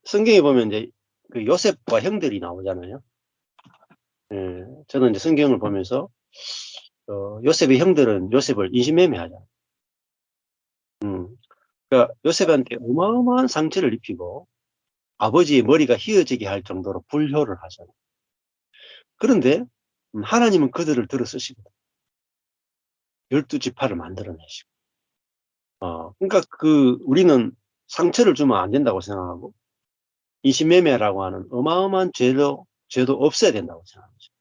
성경에 보면 이제 그 요셉과 형들이 나오잖아요. 예, 저는 이제 성경을 보면서 요셉의 형들은 요셉을 인신매매하잖아요. 그러니까 요셉한테 어마어마한 상처를 입히고 아버지의 머리가 휘어지게 할 정도로 불효를 하잖아요. 그런데 하나님은 그들을 들어 쓰시고 12지파를 만들어내시고 그러니까 우리는 상처를 주면 안 된다고 생각하고 인신매매라고 하는 어마어마한 죄도 없어야 된다고 생각하죠.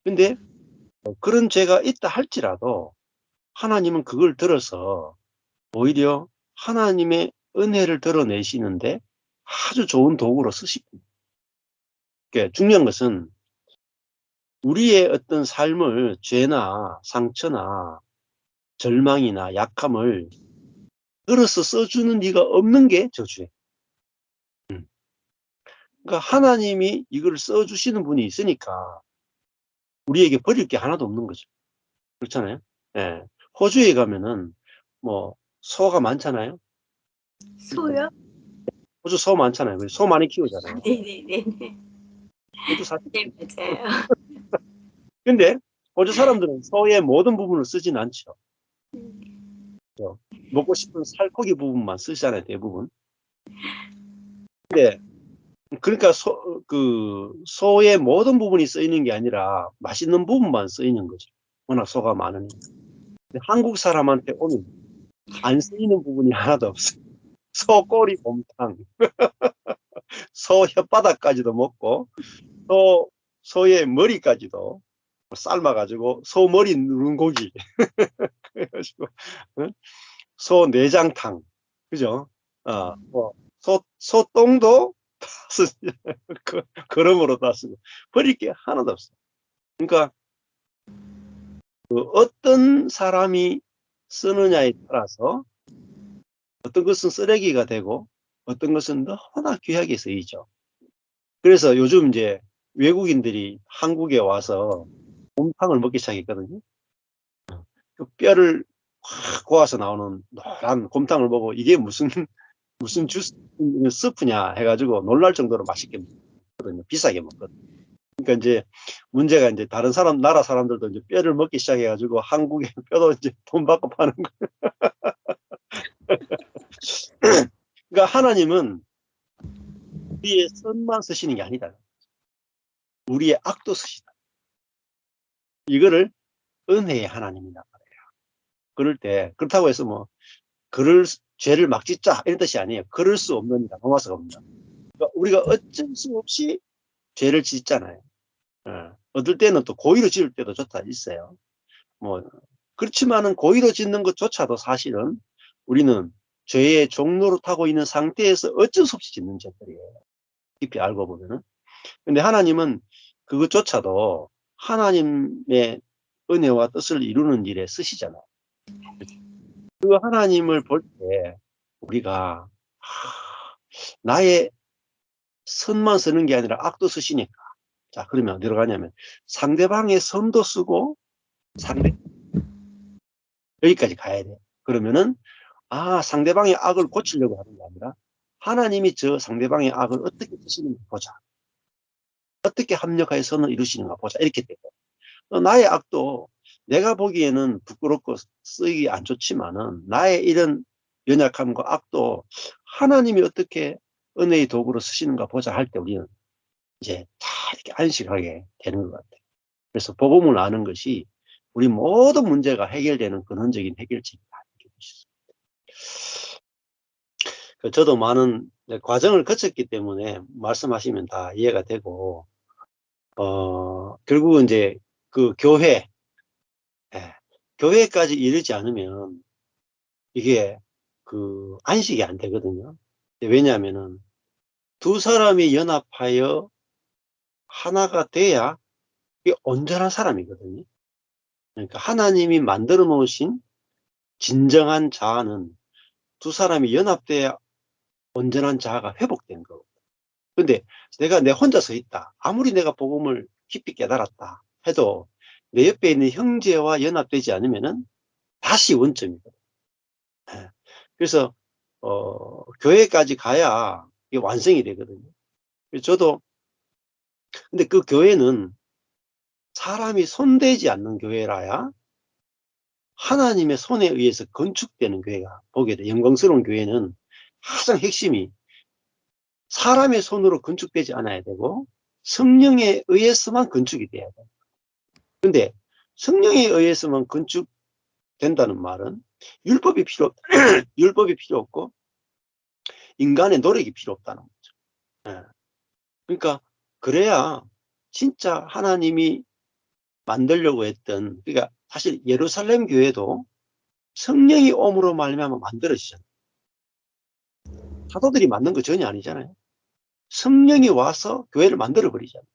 근데 그런 죄가 있다 할지라도 하나님은 그걸 들어서 오히려 하나님의 은혜를 드러내시는데 아주 좋은 도구로 쓰십니다. 그러니까 중요한 것은 우리의 어떤 삶을 죄나 상처나 절망이나 약함을 들어서 써주는 이가 없는 게 저주예요. 그러니까 하나님이 이걸 써주시는 분이 있으니까 우리에게 버릴 게 하나도 없는 거죠. 그렇잖아요. 예. 호주에 가면은 뭐 소가 많잖아요. 소요? 호주 소 많잖아요. 소 많이 키우잖아요. 네네네네. 호주 사실. 네, 맞아요. 근데 호주 사람들은 소의 모든 부분을 쓰진 않죠. 먹고 싶은 살코기 부분만 쓰잖아요, 대부분. 근데 그러니까 소의 모든 부분이 쓰이는 게 아니라 맛있는 부분만 쓰이는 거죠. 워낙 소가 많으니까. 근데 한국 사람한테 오면 안 쓰이는 부분이 하나도 없어요. 소 꼬리 곰탕, 소 혓바닥까지도 먹고, 소의 머리까지도 삶아가지고, 소 머리 누른 고기. 그래가지고, 응? 소 내장탕. 그죠? 뭐, 소똥도 다 그러므로 다 쓰고. 버릴 게 하나도 없어요. 그러니까, 어떤 사람이 쓰느냐에 따라서 어떤 것은 쓰레기가 되고 어떤 것은 너무나 귀하게 쓰이죠. 그래서 요즘 이제 외국인들이 한국에 와서 곰탕을 먹기 시작했거든요. 그 뼈를 확 고아서 나오는 노란 곰탕을 보고 이게 무슨 주스 스프냐 해가지고 놀랄 정도로 맛있게 먹거든요. 비싸게 먹거든요. 그러니까 이제 문제가 이제 다른 나라 사람들도 이제 뼈를 먹기 시작해가지고 한국의 뼈도 이제 돈 받고 파는 거예요. 그러니까 하나님은 우리의 선만 쓰시는 게 아니다. 우리의 악도 쓰시다. 이거를 은혜의 하나님이다. 그럴 때 그렇다고 해서 뭐 죄를 막 짓자 이런 뜻이 아니에요. 그럴 수 없는 로마서가 옵니다. 그러니까 우리가 어쩔 수 없이 죄를 짓잖아요. 어떨 때는 또 고의로 지을 때도 좋다 있어요. 뭐 그렇지만은 고의로 짓는 것조차도 사실은 우리는 죄의 종로를 타고 있는 상태에서 어쩔 수 없이 짓는 죄들이에요. 깊이 알고 보면은. 근데 하나님은 그것조차도 하나님의 은혜와 뜻을 이루는 일에 쓰시잖아요. 그 하나님을 볼 때 우리가 나의 선만 쓰는 게 아니라 악도 쓰시니까. 자, 그러면 어디로 가냐면 상대방의 선도 쓰고 여기까지 가야 돼. 그러면은 상대방의 악을 고치려고 하는 게 아니라 하나님이 저 상대방의 악을 어떻게 쓰시는가 보자. 어떻게 합력하여 선을 이루시는가 보자. 이렇게 되고 나의 악도 내가 보기에는 부끄럽고 쓰이기 안 좋지만은 나의 이런 연약함과 악도 하나님이 어떻게 은혜의 도구로 쓰시는가 보자 할 때 우리는 이제 다 이렇게 안식하게 되는 것 같아요. 그래서 복음을 아는 것이 우리 모든 문제가 해결되는 근원적인 해결책이다. 이렇게 보시죠. 저도 많은 과정을 거쳤기 때문에 말씀하시면 다 이해가 되고, 결국은 이제 그 예, 교회까지 이르지 않으면 이게 안식이 안 되거든요. 왜냐하면은 두 사람이 연합하여 하나가 돼야 이게 온전한 사람이거든요. 그러니까 하나님이 만들어 놓으신 진정한 자아는 두 사람이 연합돼야 온전한 자아가 회복된 거고. 근데 내가 내 혼자서 있다. 아무리 내가 복음을 깊이 깨달았다 해도 내 옆에 있는 형제와 연합되지 않으면은 다시 원점이거든요. 예. 그래서 교회까지 가야 이게 완성이 되거든요. 저도 근데 그 교회는 사람이 손대지 않는 교회라야 하나님의 손에 의해서 건축되는 교회가 보게 돼. 영광스러운 교회는 가장 핵심이 사람의 손으로 건축되지 않아야 되고 성령에 의해서만 건축이 돼야 돼. 근데 성령에 의해서만 건축된다는 말은 율법이 필요 율법이 필요 없고 인간의 노력이 필요 없다는 거죠. 예. 그러니까 그래야 진짜 하나님이 만들려고 했던, 그러니까 사실 예루살렘 교회도 성령이 옴으로 말미암아 만들어지잖아요. 사도들이 만든 거 전혀 아니잖아요. 성령이 와서 교회를 만들어 버리잖아요.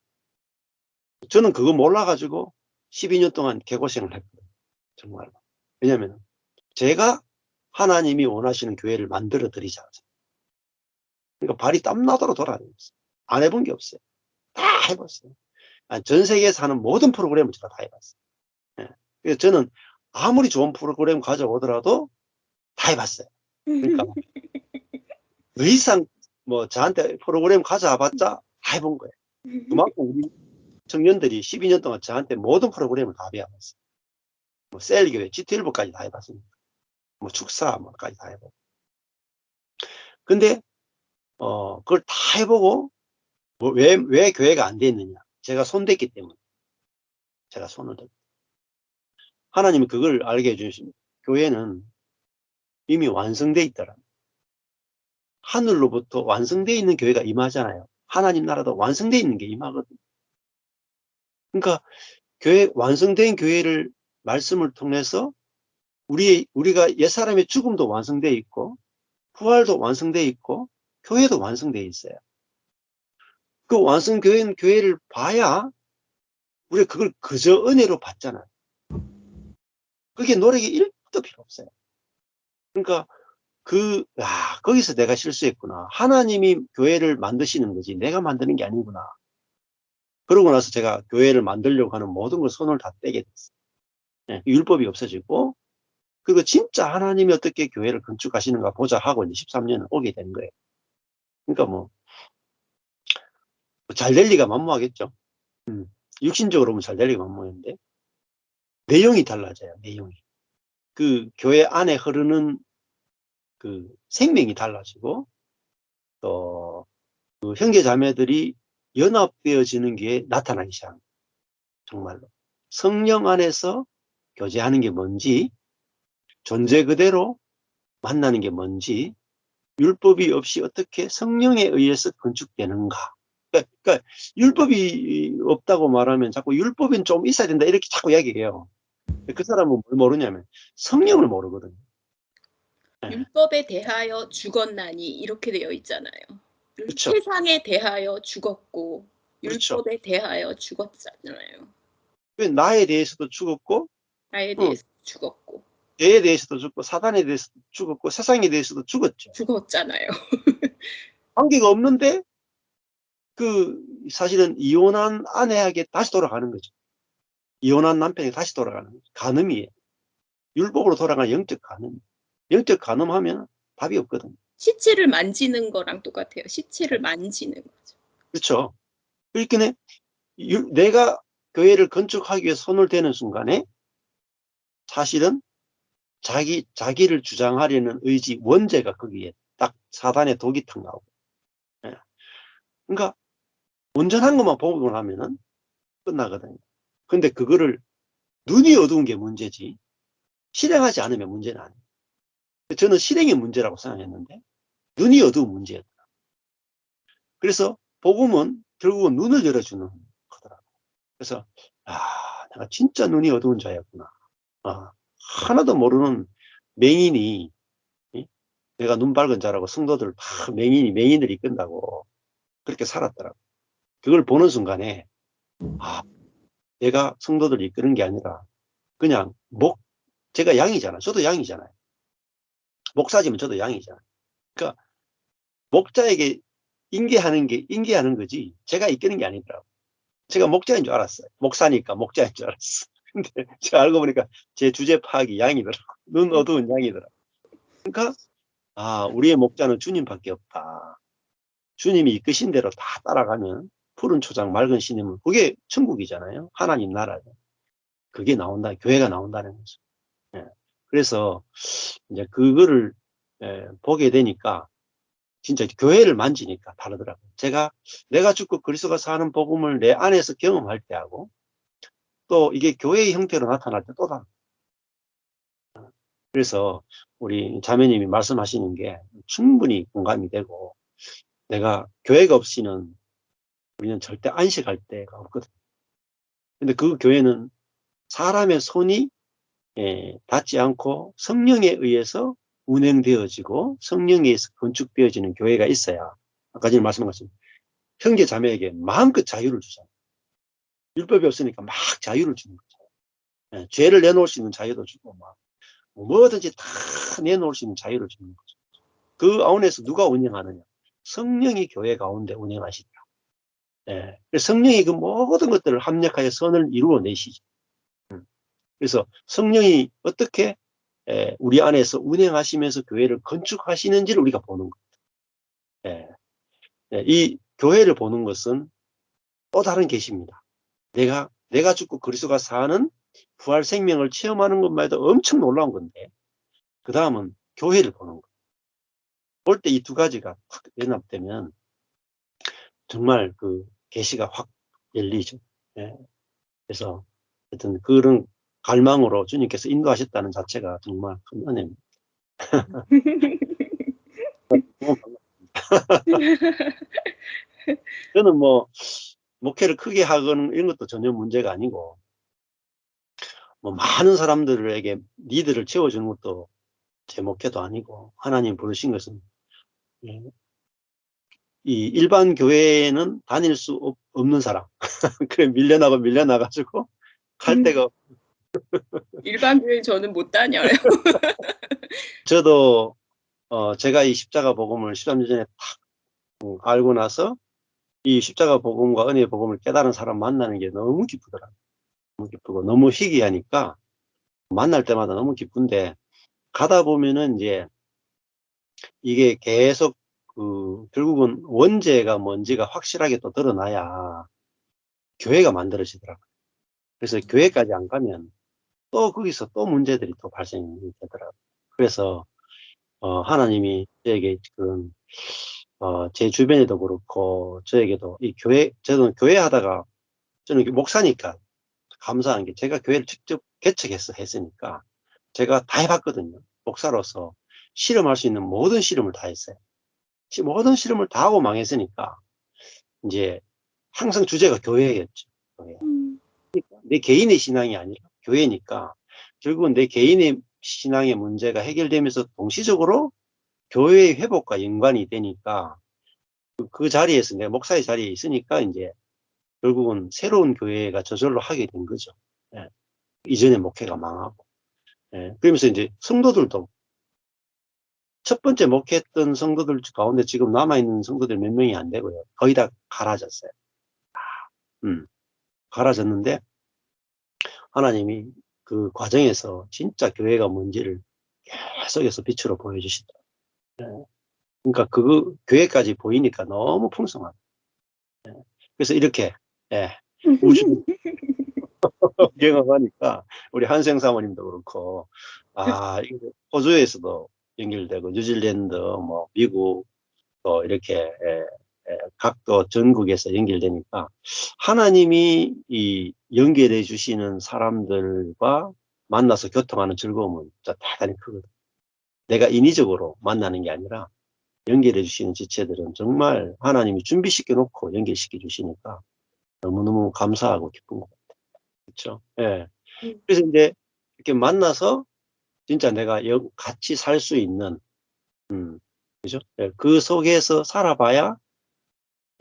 저는 그거 몰라가지고 12년 동안 개고생을 했거든요. 정말. 왜냐하면 제가 하나님이 원하시는 교회를 만들어 드리자. 그러니까 발이 땀나도록 돌아다녔어요. 안 해본 게 없어요. 다 해봤어요. 전 세계에서 하는 모든 프로그램을 제가 다 해봤어요. 예. 그래서 저는 아무리 좋은 프로그램 가져오더라도 다 해봤어요. 그러니까 더 이상 뭐 저한테 프로그램 가져와봤자 다 해본 거예요. 그만큼 우리 청년들이 12년 동안 저한테 모든 프로그램을 다 배워봤어요. 뭐 셀교회, GT1부까지 다 해봤습니다. 뭐 축사, 뭐까지 다 해보고. 근데 그걸 다 해보고 왜 교회가 안 돼 있느냐? 제가 손댔기 때문에. 제가 손을 댔. 하나님이 그걸 알게 해주십니다. 교회는 이미 완성돼 있더라. 하늘로부터 완성돼 있는 교회가 임하잖아요. 하나님 나라도 완성돼 있는 게 임하거든요. 그러니까 완성된 교회를 말씀을 통해서 우리가 옛사람의 죽음도 완성돼 있고 부활도 완성돼 있고 교회도 완성돼 있어요. 그 완성된 교회를 봐야 우리가 그걸 그저 은혜로 받잖아요. 그게 노력이 1도 필요 없어요. 그러니까 거기서 내가 실수했구나. 하나님이 교회를 만드시는 거지 내가 만드는 게 아니구나. 그러고 나서 제가 교회를 만들려고 하는 모든 걸 손을 다 떼게 됐어요. 네, 율법이 없어지고 그리고 진짜 하나님이 어떻게 교회를 건축하시는가 보자 하고 이제 13년을 오게 된 거예요. 그러니까 뭐 잘 될 리가 만무하겠죠. 육신적으로 보면 잘 될 리가 만무했는데 내용이 달라져요. 내용이. 그 교회 안에 흐르는 그 생명이 달라지고 또 그 형제 자매들이 연합되어지는 게 나타나기 시작합니다. 정말로. 성령 안에서 교제하는 게 뭔지, 존재 그대로 만나는 게 뭔지, 율법이 없이 어떻게 성령에 의해서 건축되는가. 그러니까 율법이 없다고 말하면 자꾸 율법은 좀 있어야 된다 이렇게 자꾸 이야기해요. 그 사람은 뭘 모르냐면 성령을 모르거든요. 네. 율법에 대하여 죽었나니 이렇게 되어 있잖아요. 그렇죠. 세상에 대하여 죽었고 그렇죠. 율법에 대하여 죽었잖아요. 나에 대해서도 죽었고 나에 대해서 죽었고 죄에 대해서도 죽고 사단에 대해서도 죽었고 세상에 대해서도 죽었죠. 죽었잖아요. 관계가 없는데 사실은 이혼한 아내에게 다시 돌아가는 거죠. 이혼한 남편에게 다시 돌아가는 거죠. 간음이에요. 율법으로 돌아가는 영적 간음. 영적 간음하면 답이 없거든요. 시체를 만지는 거랑 똑같아요. 시체를 만지는 거죠. 그렇죠. 그러니까 내가 교회를 건축하기 위해 손을 대는 순간에 사실은 자기를 주장하려는 의지, 원죄가 거기에 딱 사단의 독이 탁 나오고. 예. 그러니까 온전한 것만 보고 나면은 끝나거든요. 근데 그거를 눈이 어두운 게 문제지 실행하지 않으면 문제는 아니에요. 저는 실행이 문제라고 생각했는데 눈이 어두운 문제였다. 그래서 복음은 결국은 눈을 열어주는 거더라고요. 그래서 내가 진짜 눈이 어두운 자였구나. 하나도 모르는 맹인이 내가 눈 밝은 자라고 성도들 다 맹인을 이끈다고 그렇게 살았더라고요. 그걸 보는 순간에 내가 성도들 이끄는 게 아니라 그냥 제가 양이잖아요. 저도 양이잖아요. 목사지만 저도 양이잖아요. 그러니까 목자에게 인계하는 거지 제가 이끄는 게 아니더라고요. 제가 목자인 줄 알았어요. 목사니까 목자인 줄 알았어. 근데 제가 알고 보니까 제 주제 파악이 양이더라고요. 눈 어두운 양이더라고요. 그러니까 우리의 목자는 주님밖에 없다. 주님이 이끄신 대로 다 따라가면 푸른 초장 맑은 신임은 그게 천국이잖아요. 하나님 나라죠. 그게 나온다. 교회가 나온다는 거죠. 예. 그래서 이제 그거를 보게 되니까 진짜 교회를 만지니까 다르더라고요. 내가 죽고 그리스도가 사는 복음을 내 안에서 경험할 때하고 또 이게 교회의 형태로 나타날 때 또 다르다. 그래서 우리 자매님이 말씀하시는 게 충분히 공감이 되고, 내가 교회가 없이는 우리는 절대 안식할 데가 없거든. 근데 그 교회는 사람의 손이 닿지 않고 성령에 의해서 운행되어지고 성령에 의해서 건축되어지는 교회가 있어야, 아까 전에 말씀한 것처럼 형제 자매에게 마음껏 자유를 주잖아요. 율법이 없으니까 막 자유를 주는 거죠. 죄를 내놓을 수 있는 자유도 주고 막 뭐든지 다 내놓을 수 있는 자유를 주는 거죠. 그 가운데서 누가 운영하느냐? 성령이 교회 가운데 운영하시다. 성령이 그 모든 것들을 합력하여 선을 이루어내시죠. 그래서 성령이 어떻게 우리 안에서 운행하시면서 교회를 건축하시는지를 우리가 보는 거예요. 이 교회를 보는 것은 또 다른 계시입니다. 내가 죽고 그리스도가 사는 부활 생명을 체험하는 것만 해도 엄청 놀라운 건데, 그 다음은 교회를 보는 거예요. 볼 때 이 두 가지가 확 연합되면 정말 그 계시가 확 열리죠. 그래서 하여튼 그런 갈망으로 주님께서 인도하셨다는 자체가 정말 큰 은혜입니다. 저는 뭐 목회를 크게 하거나 이런 것도 전혀 문제가 아니고, 뭐 많은 사람들에게 니드를 채워주는 것도 제 목회도 아니고, 하나님 부르신 것은 이 일반 교회는 다닐 수 없는 사람. 그래 밀려나가지고 갈 데가. 일반 교회 저는 못 다녀요. 저도 제가 이 십자가 복음을 13년 전에 딱 알고 나서 이 십자가 복음과 은혜의 복음을 깨달은 사람 만나는 게 너무 기쁘더라고요. 너무 기쁘고 너무 희귀하니까 만날 때마다 너무 기쁜데, 가다 보면은 이제 이게 계속 결국은 원죄가 뭔지가 확실하게 또 드러나야 교회가 만들어지더라고요. 그래서 교회까지 안 가면 또 거기서 또 문제들이 또 발생이 되더라고요. 그래서 하나님이 저에게 지금 제 주변에도 그렇고 저에게도 저는 교회 하다가, 저는 목사니까 감사한 게, 제가 교회를 직접 개척했으니까 제가 다 해봤거든요. 목사로서 실험할 수 있는 모든 실험을 다 했어요. 모든 실험을 다 하고 망했으니까 이제 항상 주제가 교회였죠. 교회. 내 개인의 신앙이 아니라 교회니까 결국은 내 개인의 신앙의 문제가 해결되면서 동시적으로 교회의 회복과 연관이 되니까, 그 자리에서 내가 목사의 자리에 있으니까 이제 결국은 새로운 교회가 저절로 하게 된 거죠. 이전에 목회가 망하고. 그러면서 이제 성도들도 첫 번째 목회했던 성도들 가운데 지금 남아있는 성도들 몇 명이 안 되고요. 거의 다 갈아졌어요. 갈아졌는데 하나님이 그 과정에서 진짜 교회가 뭔지를 계속해서 빛으로 보여주시더라고요. 그러니까 그 교회까지 보이니까 너무 풍성하다. 그래서 이렇게 우주 경험하니까 우리 한생 사모님도 그렇고, 이거 호주에서도 연결되고 뉴질랜드, 뭐 미국 또 이렇게 각도 전국에서 연결되니까 하나님이 이 연결해 주시는 사람들과 만나서 교통하는 즐거움은 진짜 대단히 크거든. 내가 인위적으로 만나는 게 아니라 연결해 주시는 지체들은 정말 하나님이 준비시켜 놓고 연결시켜 주시니까 너무너무 감사하고 기쁜 것 같아요. 그렇죠? 그래서 이제 이렇게 만나서 진짜 내가 같이 살 수 있는, 그죠? 그 속에서 살아봐야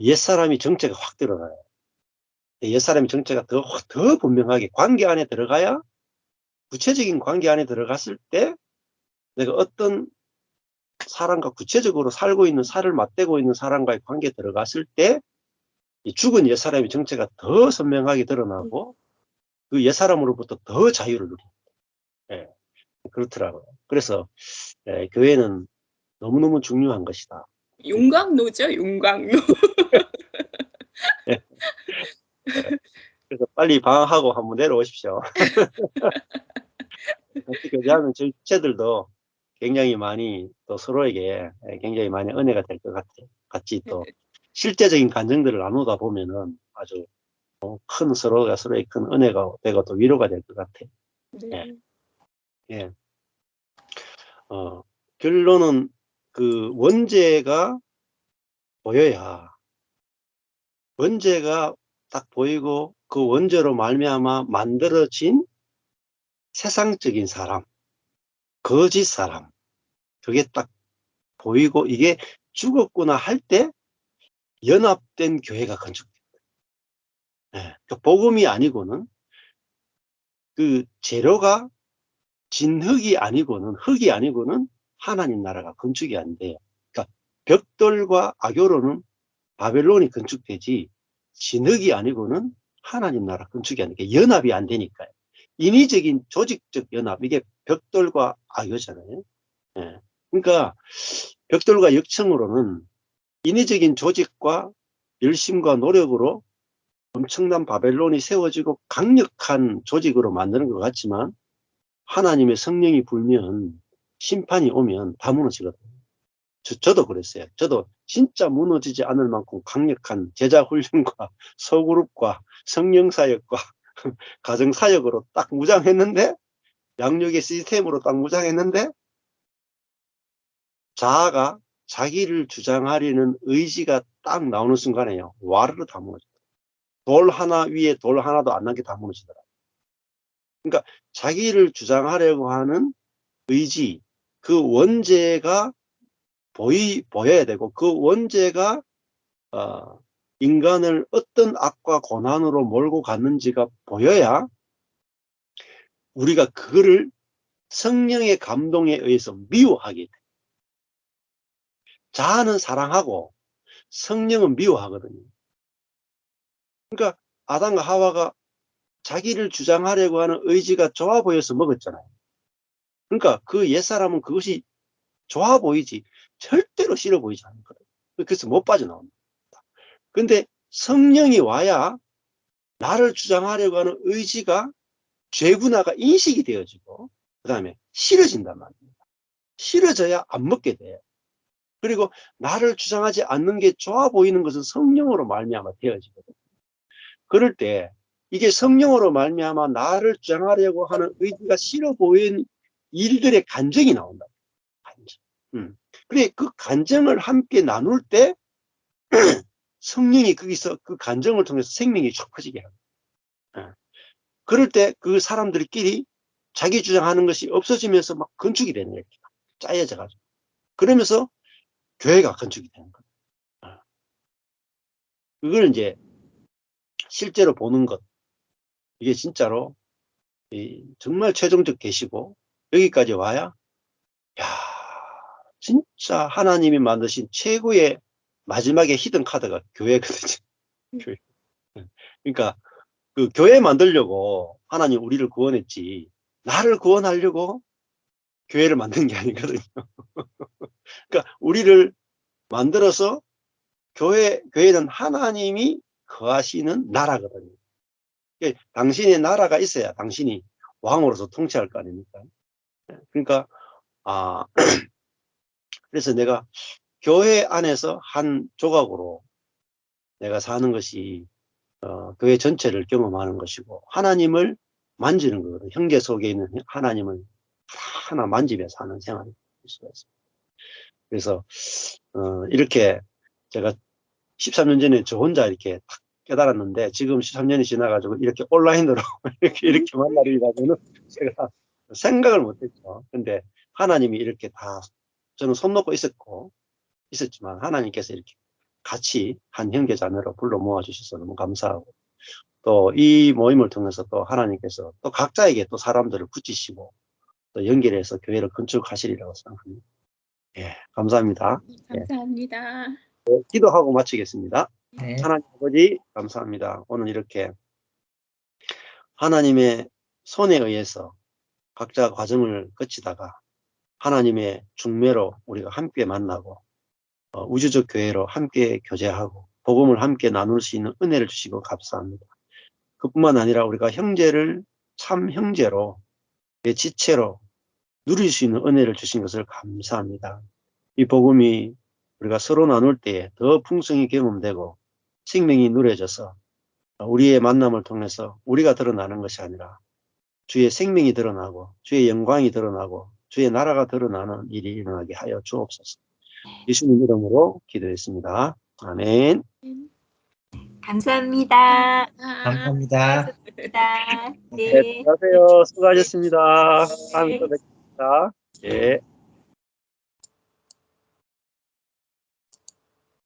옛사람이 정체가 확 드러나요. 옛사람의 정체가 더 분명하게 관계 안에 들어가야, 구체적인 관계 안에 들어갔을 때 내가 어떤 사람과 구체적으로 살고 있는, 살을 맞대고 있는 사람과의 관계에 들어갔을 때 이 죽은 옛사람의 정체가 더 선명하게 드러나고 그 옛사람으로부터 더 자유를 누립니다. 그렇더라고요. 그래서 교회는 너무너무 중요한 것이다. 용광로죠, 용광로. 예. 그래서 빨리 방학하고 한번 내려오십시오. 같이 교제하면 저희 주체들도 굉장히 많이 또 서로에게 굉장히 많이 은혜가 될 것 같아요. 같이 또 실제적인 감정들을 나누다 보면은 아주 큰 서로가 서로의 큰 은혜가 되고 또 위로가 될 것 같아요. 예. 네. 예. 결론은 그 원죄가 보여야, 원죄가 딱 보이고 그 원죄로 말미암아 만들어진 세상적인 사람, 거짓 사람, 그게 딱 보이고 이게 죽었구나 할 때 연합된 교회가 건축돼요. 예. 그 복음이 아니고는, 그 재료가 진흙이 아니고는, 흙이 아니고는 하나님 나라가 건축이 안 돼요. 그러니까 벽돌과 악교로는 바벨론이 건축되지 진흙이 아니고는 하나님 나라 건축이 안 되니까, 연합이 안 되니까요. 인위적인 조직적 연합, 이게 벽돌과 악교잖아요. 예. 그러니까 벽돌과 역청으로는 인위적인 조직과 열심과 노력으로 엄청난 바벨론이 세워지고 강력한 조직으로 만드는 것 같지만, 하나님의 성령이 불면, 심판이 오면 다 무너지거든요. 저도 그랬어요. 저도 진짜 무너지지 않을 만큼 강력한 제자 훈련과 소그룹과 성령 사역과 가정 사역으로 딱 무장했는데, 양육의 시스템으로 딱 무장했는데, 자아가 자기를 주장하려는 의지가 딱 나오는 순간에요, 와르르 다 무너져. 돌 하나 위에 돌 하나도 안 남게 다 무너지더라고요. 그러니까 자기를 주장하려고 하는 의지, 그 원죄가 보여야 되고, 그 원죄가 인간을 어떤 악과 고난으로 몰고 갔는지가 보여야 우리가 그거를 성령의 감동에 의해서 미워하게 돼. 자아는 사랑하고 성령은 미워하거든요. 그러니까 아담과 하와가 자기를 주장하려고 하는 의지가 좋아 보여서 먹었잖아요. 그러니까 그 옛사람은 그것이 좋아 보이지 절대로 싫어 보이지 않거든요. 그래서 못 빠져나옵니다. 근데 성령이 와야 나를 주장하려고 하는 의지가 죄구나가 인식이 되어지고, 그 다음에 싫어진단 말입니다. 싫어져야 안 먹게 돼요. 그리고 나를 주장하지 않는 게 좋아 보이는 것은 성령으로 말미암아 되어지거든요. 그럴 때 이게 성령으로 말미암아 나를 주장하려고 하는 의지가 싫어 보이는 일들의 간증이 나온다. 간증. 그래, 그 간증을 함께 나눌 때 성령이 거기서 그 간증을 통해서 생명이 쫙 퍼지게 합니다. 그럴 때 그 사람들끼리 자기 주장하는 것이 없어지면서 막 건축이 되는 거예요. 짜여져 가지고. 그러면서 교회가 건축이 되는 거예요. 그걸 이제 실제로 보는 것, 이게 진짜로 정말 최종적 계시고, 여기까지 와야 야, 진짜 하나님이 만드신 최고의 마지막에 히든 카드가 교회거든요. 교회. 그러니까 그 교회 만들려고 하나님 우리를 구원했지, 나를 구원하려고 교회를 만든 게 아니거든요. 그러니까 우리를 만들어서, 교회는 하나님이 거하시는 나라거든요. 그러니까 당신의 나라가 있어야 당신이 왕으로서 통치할 거 아닙니까? 그러니까 그래서 내가 교회 안에서 한 조각으로 내가 사는 것이 교회 전체를 경험하는 것이고, 하나님을 만지는 거거든요. 형제 속에 있는 하나님을 하나 만지며 사는 생활이 될 수가 있습니다. 그래서 이렇게 제가 13년 전에 저 혼자 이렇게 딱 깨달았는데, 지금 13년이 지나가지고 이렇게 온라인으로 이렇게 만나리라고는 제가 생각을 못했죠. 근데 하나님이 이렇게 다, 저는 손 놓고 있었지만 하나님께서 이렇게 같이 한 형제 자매로 불러 모아 주셔서 너무 감사하고, 또 이 모임을 통해서 또 하나님께서 또 각자에게 또 사람들을 붙이시고 또 연결해서 교회를 건축하시리라고 생각합니다. 예, 감사합니다. 감사합니다. 기도하고 마치겠습니다. 네. 하나님 아버지, 감사합니다. 오늘 이렇게 하나님의 손에 의해서 각자 과정을 거치다가 하나님의 중매로 우리가 함께 만나고, 우주적 교회로 함께 교제하고 복음을 함께 나눌 수 있는 은혜를 주시고 감사합니다. 그뿐만 아니라 우리가 형제를 참 형제로 내 지체로 누릴 수 있는 은혜를 주신 것을 감사합니다. 이 복음이 우리가 서로 나눌 때에 더 풍성히 경험되고 생명이 누려져서 우리의 만남을 통해서 우리가 드러나는 것이 아니라 주의 생명이 드러나고 주의 영광이 드러나고 주의 나라가 드러나는 일이 일어나게 하여 주옵소서. 예수님 이름으로 기도했습니다. 아멘. 감사합니다. 감사합니다. 감사합니다. 네, 네. 안녕하세요. 수고하셨습니다. 다음에 또 뵙겠습니다. 예.